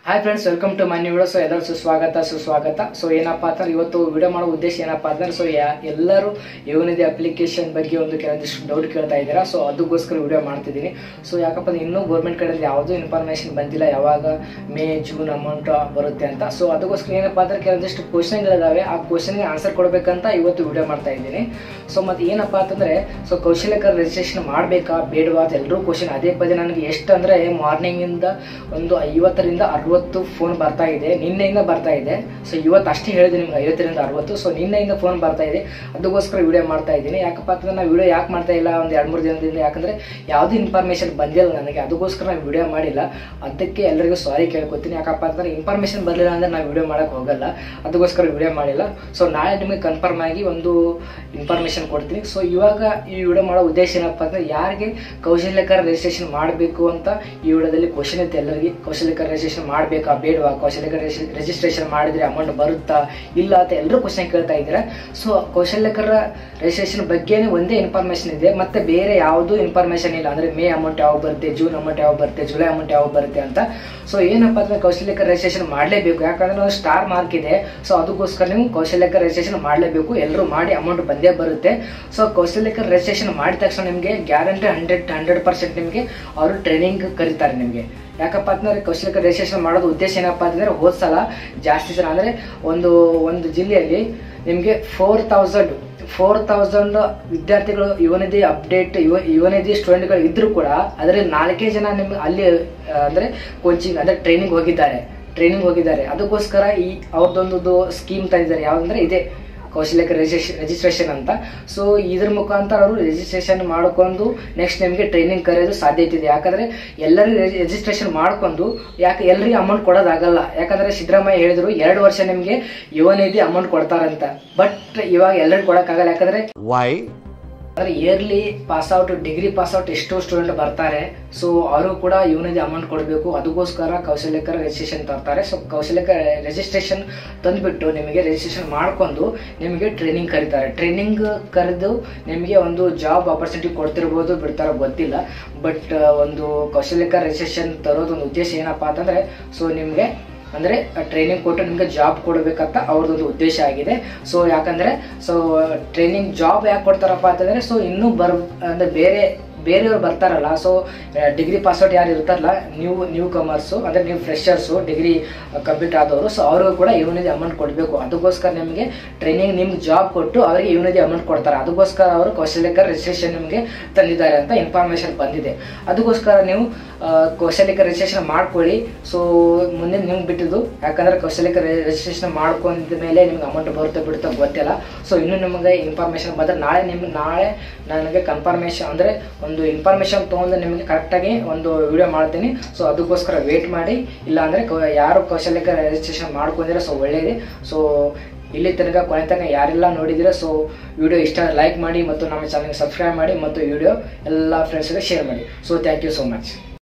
Hi friends, welcome to my new video. So ಎಲ್ಲರೂ ಸುಸ್ವಾಗತ. So ಏನಪ್ಪಾ ಅಂದ್ರೆ ಇವತ್ತು ವಿಡಿಯೋ ಮಾಡೋ ಉದ್ದೇಶ ಏನಪ್ಪಾ ಅಂದ್ರೆ ಎಲ್ಲರೂ ಯೋನಿಧಿ ಅಪ್ಲಿಕೇಶನ್ ಬಗ್ಗೆ ಒಂದು ಕೆಲವೊಂದಿಷ್ಟು ಡೌಟ್ ಕೇಳ್ತಾ ಇದ್ದೀರಾ. ಸೊ ಅದಕ್ಕೋಸ್ಕರ ವಿಡಿಯೋ ಮಾಡ್ತಿದ್ದೀನಿ. ಸೊ ಯಾಕಪ್ಪ ಅಂದ್ರೆ ಇನ್ನೂ ಗೌರ್ಮೆಂಟ್ ಕಡೆಯಿಂದ ಯಾವುದೂ ಇನ್ಫಾರ್ಮೇಶನ್ ಬಂದಿಲ್ಲ, ಯಾವಾಗ ಮೇ ಜೂನ್ ಅಮೌಂಟ್ ಬರುತ್ತೆ ಅಂತ. ಸೊ ಅದಕ್ಕೋಸ್ಕರ ಏನಪ್ಪಾ ಅಂದ್ರೆ ಕೆಲವೊಂದಿಷ್ಟು ಕ್ವಶನ್ಗಳಿದಾವೆ, ಆ ಕ್ವಶನ್ಗೆ ಆನ್ಸರ್ ಕೊಡಬೇಕಂತ ಇವತ್ತು ವಿಡಿಯೋ ಮಾಡ್ತಾ ಇದ್ದೀನಿ. ಸೊ ಮತ್ತೆ ಏನಪ್ಪಾ ಅಂತಂದ್ರೆ ಕೌಶಲ್ಯಕರ ರಿಜಿಸ್ಟ್ರೇಷನ್ ಮಾಡಬೇಕಾ ಬೇಡವಾ ಅಂತ ಎಲ್ಲರೂ ಕ್ವಶನ್ ಅದೇ ಪದೇ. ನನಗೆ ಎಷ್ಟು ಅಂದ್ರೆ ಮಾರ್ನಿಂಗ್ ಇಂದ ಒಂದು 50ರಿಂದ 60 ಫೋನ್ ಬರ್ತಾ ಇದೆ, ನಿನ್ನೆಯಿಂದ ಬರ್ತಾ ಇದೆ. ಸೊ ಇವತ್ತು ಅಷ್ಟೇ ಹೇಳಿದೆ ನಿಮ್ಗೆ 50ರಿಂದ 60. ಸೊ ನಿನ್ನೆಯಿಂದ ಫೋನ್ ಬರ್ತಾ ಇದೆ, ಅದಕ್ಕೋಸ್ಕರ ವಿಡಿಯೋ ಮಾಡ್ತಾ ಇದ್ದೀನಿ. ಯಾಕಪ್ಪ ಅಂತಂದ್ರೆ ನಾನು ವಿಡಿಯೋ ಯಾಕೆ ಮಾಡ್ತಾ ಇಲ್ಲ ಒಂದು 2-3 ದಿನದಿಂದ, ಯಾಕಂದ್ರೆ ಯಾವುದೂ ಇನ್ಫಾರ್ಮೇಶನ್ ಬಂದಿಲ್ಲ ನನಗೆ, ಅದಕ್ಕೋಸ್ಕರ ನಾನು ವಿಡಿಯೋ ಮಾಡಿಲ್ಲ. ಅದಕ್ಕೆ ಎಲ್ಲರಿಗೂ ಸಾರಿ ಕೇಳ್ಕೊತೀನಿ. ಯಾಕಪ್ಪ ಅಂತಂದ್ರೆ ಇನ್ಫಾರ್ಮೇಶನ್ ಬರಲಿಲ್ಲ ಅಂದ್ರೆ ನಾವು ವಿಡಿಯೋ ಮಾಡಕ್ಕೆ ಹೋಗಲ್ಲ, ಅದಕ್ಕೋಸ್ಕರ ವಿಡಿಯೋ ಮಾಡಿಲ್ಲ. ಸೊ ನಾಳೆ ನಿಮಗೆ ಕನ್ಫರ್ಮ್ ಆಗಿ ಒಂದು ಇನ್ಫಾರ್ಮೇಶನ್ ಕೊಡ್ತೀನಿ. ಸೊ ಇವಾಗ ಈ ವಿಡಿಯೋ ಮಾಡೋ ಉದ್ದೇಶ ಏನಪ್ಪ ಅಂದ್ರೆ ಯಾರಿಗೆ ಕೌಶಲ್ಯಕರ ರಿಜಿಸ್ಟ್ರೇಷನ್ ಮಾಡಬೇಕು ಅಂತ ಈ ವಿಡಿಯೋದಲ್ಲಿ ಕ್ವಶನ್ ಇತ್ತು ಎಲ್ಲರಿಗೆ. ಕೌಶಲ್ಯಕರ ರಿಜಿಸ್ಟ್ರೇಷನ್ ಮಾಡಬೇಕಾ ಬೇಡವಾ, ಕೌಶಲ್ಯಕರ ರಿಜಿಸ್ಟ್ರೇಷನ್ ಮಾಡಿದ್ರೆ ಅಮೌಂಟ್ ಬರುತ್ತಾ ಇಲ್ಲ ಅಂತ ಎಲ್ಲರೂ ಕ್ವಶನ್ ಕೇಳ್ತಾ ಇದ್ದೀರಾ. ಸೊ ಕೌಶಲ್ಯಕರ ರಿಜಿಸ್ಟ್ರೇಷನ್ ಬಗ್ಗೆನೇ ಒಂದೇ ಇನ್ಫಾರ್ಮೇಶನ್ ಇದೆ, ಮತ್ತೆ ಬೇರೆ ಯಾವುದೂ ಇನ್ಫಾರ್ಮೇಶನ್ ಇಲ್ಲ. ಅಂದ್ರೆ ಮೇ ಅಮೌಂಟ್ ಯಾವಾಗ ಬರುತ್ತೆ, ಜೂನ್ ಅಮೌಂಟ್ ಯಾವಾಗ ಬರುತ್ತೆ, ಜುಲೈ ಅಮೌಂಟ್ ಯಾವಾಗ ಬರುತ್ತೆ ಅಂತ. ಸೊ ಏನಪ್ಪಾ ಅಂದ್ರೆ ಕೌಶಲ್ಯಕರ ರಿಜಿಸ್ಟ್ರೇಷನ್ ಮಾಡಲೇಬೇಕು, ಯಾಕಂದ್ರೆ ಸ್ಟಾರ್ ಮಾರ್ಕ್ ಇದೆ. ಸೊ ಅದಕ್ಕೋಸ್ಕರ ನೀವು ಕೌಶಲ್ಯಕರ ರಿಜಿಸ್ಟ್ರೇಷನ್ ಮಾಡಲೇಬೇಕು. ಎಲ್ಲರೂ ಮಾಡಿ ಅಮೌಂಟ್ ಬಂದೇ ಬರುತ್ತೆ. ಸೊ ಕೌಶಲ್ಯಕರ ರಿಜಿಸ್ಟ್ರೇಷನ್ ಮಾಡಿದ ತಕ್ಷಣ ನಿಮಗೆ ಗ್ಯಾರಂಟಿ 100% ನಿಮಗೆ ಅವರು ಟ್ರೈನಿಂಗ್ ಕರೀತಾರೆ ನಿಮಗೆ. ಯಾಕಪ್ಪ ಅಂತಂದ್ರೆ ಕೌಶಲ್ಯಕರ ರಿಜಿಸ್ಟ್ರೇಷನ್ ಮಾಡೋದು ಉದ್ದೇಶ ಏನಪ್ಪಾ ಅಂತಂದ್ರೆ ಹೋದ್ ಸಲ ಜಾಸ್ತಿ ಜನ ಅಂದ್ರೆ ಒಂದು ಜಿಲ್ಲೆಯಲ್ಲಿ ನಿಮಗೆ 4,000 ವಿದ್ಯಾರ್ಥಿಗಳು ಯುವನಿಧಿ ಅಪ್ಡೇಟ್ ಯುವನಿಧಿ ಸ್ಟೂಡೆಂಟ್ಗಳು ಇದ್ರು ಕೂಡ ಅದರಲ್ಲಿ 4 ಜನ ನಿಮ್ಗೆ ಅಲ್ಲಿ ಅಂದ್ರೆ ಕೋಚಿಂಗ್ ಅಂದ್ರೆ ಟ್ರೈನಿಂಗ್ ಹೋಗಿದ್ದಾರೆ. ಅದಕ್ಕೋಸ್ಕರ ಈ ಅವ್ರದ್ದೊಂದು ಸ್ಕೀಮ್ ತಂದಿದ್ದಾರೆ, ಯಾವ್ದಂದ್ರೆ ಇದೆ ಕೌಶಲ್ಯಕರ ರಿಜಿಸ್ಟ್ರೇಷನ್ ಅಂತ. ಸೊ ಇದ್ರ ಮುಖಾಂತರ ಅವರು ರಿಜಿಸ್ಟ್ರೇಷನ್ ಮಾಡ್ಕೊಂಡು ನೆಕ್ಸ್ಟ್ ನಿಮಗೆ ಟ್ರೈನಿಂಗ್ ಕರೆಯೋದು ಸಾಧ್ಯತೆ ಇದೆ. ಯಾಕಂದ್ರೆ ಎಲ್ಲರಿಗೂ ರಿಜಿಸ್ಟ್ರೇಷನ್ ಮಾಡ್ಕೊಂಡು ಎಲ್ಲರಿಗೂ ಅಮೌಂಟ್ ಕೊಡೋದಾಗಲ್ಲ. ಯಾಕಂದ್ರೆ ಸಿದ್ದರಾಮಯ್ಯ ಹೇಳಿದ್ರು 2 ವರ್ಷ ನಿಮಗೆ ಯುವನಿಧಿ ಅಮೌಂಟ್ ಕೊಡ್ತಾರಂತ. ಬಟ್ ಇವಾಗ ಎಲ್ಲರಿಗೂ ಕೊಡಕ್ಕಾಗಲ್ಲ. ಯಾಕಂದ್ರೆ ಇಯರ್ಲಿ ಪಾಸ್ಔಟ್, ಡಿಗ್ರಿ ಪಾಸ್ಔಟ್ ಎಷ್ಟೋ ಸ್ಟೂಡೆಂಟ್ ಬರ್ತಾರೆ. ಸೊ ಅವರು ಕೂಡ ಯುವನಿಧಿ ಅಮೌಂಟ್ ಕೊಡಬೇಕು, ಅದಕ್ಕೋಸ್ಕರ ಕೌಶಲ್ಯಕರ ರಿಜಿಸ್ಟ್ರೇಷನ್ ತರ್ತಾರೆ. ಸೊ ಕೌಶಲ್ಯಕರ ರಿಜಿಸ್ಟ್ರೇಷನ್ ತಂದ್ಬಿಟ್ಟು ನಿಮಗೆ ರಿಜಿಸ್ಟ್ರೇಷನ್ ಮಾಡ್ಕೊಂಡು ನಿಮಗೆ ಟ್ರೈನಿಂಗ್ ಕರೀತಾರೆ. ಟ್ರೈನಿಂಗ್ ಕರೆದು ನಿಮಗೆ ಒಂದು ಜಾಬ್ ಆಪರ್ಚುನಿಟಿ ಕೊಡ್ತಿರ್ಬೋದು, ಬಿಡ್ತಾರೋ ಗೊತ್ತಿಲ್ಲ. ಬಟ್ ಒಂದು ಕೌಶಲ್ಯಕರ ರಿಜಿಸ್ಟ್ರೇಷನ್ ತರೋದು ಒಂದು ಉದ್ದೇಶ ಏನಪ್ಪಾ ಅಂತಂದ್ರೆ ಸೊ ನಿಮಗೆ ಅಂದ್ರೆ ಟ್ರೈನಿಂಗ್ ಕೊಟ್ಟು ನಿಮ್ಗೆ ಜಾಬ್ ಕೊಡಬೇಕಂತ ಅವ್ರದ್ದೊಂದು ಉದ್ದೇಶ ಆಗಿದೆ. ಸೊ ಯಾಕಂದ್ರೆ ಟ್ರೈನಿಂಗ್ ಜಾಬ್ ಯಾಕೆ ಕೊಡ್ತಾರಪ್ಪ ಅಂತಂದ್ರೆ ಇನ್ನೂ ಅಂದ್ರೆ ಬೇರೆಯವ್ರು ಬರ್ತಾರಲ್ಲ. ಸೊ ಡಿಗ್ರಿ ಪಾಸ್ಔಟ್ ಯಾರು ಇರ್ತಾರಲ್ಲ, ನ್ಯೂ ಕಮರ್ಸು ಅಂದ್ರೆ ನೀವು ಫ್ರೆಶರ್ಸು, ಡಿಗ್ರಿ ಕಂಪ್ಲೀಟ್ ಆದವರು, ಸೊ ಅವ್ರಿಗೂ ಕೂಡ ಯುವನಿಧಿ ಅಮೌಂಟ್ ಕೊಡಬೇಕು. ಅದಕ್ಕೋಸ್ಕರ ನಿಮಗೆ ಟ್ರೈನಿಂಗ್ ನಿಮ್ಗೆ ಜಾಬ್ ಕೊಟ್ಟು ಅವರಿಗೆ ಯುವನಿಧಿ ಅಮೌಂಟ್ ಕೊಡ್ತಾರೆ. ಅದಕ್ಕೋಸ್ಕರ ಅವರು ಕೌಶಲ್ಯಕರ ರಿಜಿಸ್ಟ್ರೇಷನ್ ನಿಮಗೆ ತಂದಿದ್ದಾರೆ ಅಂತ ಇನ್ಫಾರ್ಮೇಶನ್ ಬಂದಿದೆ. ಅದಕ್ಕೋಸ್ಕರ ನೀವು ಕೌಶಲ್ಯಕರ ರಿಜಿಸ್ಟ್ರೇಷನ್ ಮಾಡ್ಕೊಳ್ಳಿ. ಸೊ ಮುಂದೆ ನಿಮ್ಗೆ ಬಿಟ್ಟಿದ್ದು, ಯಾಕಂದ್ರೆ ಕೌಶಲ್ಯಕರ ರಿಜಿಸ್ಟ್ರೇಷನ್ ಮಾಡ್ಕೊಂಡ ಮೇಲೆ ನಿಮ್ಗೆ ಅಮೌಂಟ್ ಬರುತ್ತೆ ಬಿಡುತ್ತೋ ಗೊತ್ತಿಲ್ಲ. ಸೊ ಇನ್ನೂ ನಿಮಗೆ ಇನ್ಫಾರ್ಮೇಶನ್ ಬಂದರೆ ನಾಳೆ ನನಗೆ ಕನ್ಫರ್ಮೇಶನ್ ಅಂದ್ರೆ ಒಂದು ಇನ್ಫಾರ್ಮೇಶನ್ ತೊಗೊಂಡು ನಿಮಗೆ ಕರೆಕ್ಟಾಗಿ ಒಂದು ವಿಡಿಯೋ ಮಾಡ್ತೀನಿ. ಸೊ ಅದಕ್ಕೋಸ್ಕರ ವೇಟ್ ಮಾಡಿ. ಇಲ್ಲ ಅಂದರೆ ಯಾರು ಕೌಶಲ್ಯಕರ ರಿಜಿಸ್ಟ್ರೇಷನ್ ಮಾಡ್ಕೊಂಡಿರೋ ಸೊ ಒಳ್ಳೆಯದೇ. ಸೊ ಇಲ್ಲಿ ಕೊನೆ ತನಕ ಯಾರೆಲ್ಲ ನೋಡಿದಿರ ಸೊ ವಿಡಿಯೋ ಇಷ್ಟ ಲೈಕ್ ಮಾಡಿ ಮತ್ತು ನಮ್ಮ ಚಾನಲ್ಗೆ ಸಬ್ಸ್ಕ್ರೈಬ್ ಮಾಡಿ ಮತ್ತು ವಿಡಿಯೋ ಎಲ್ಲ ಫ್ರೆಂಡ್ಸ್ಗೆ ಶೇರ್ ಮಾಡಿ. So thank you so much.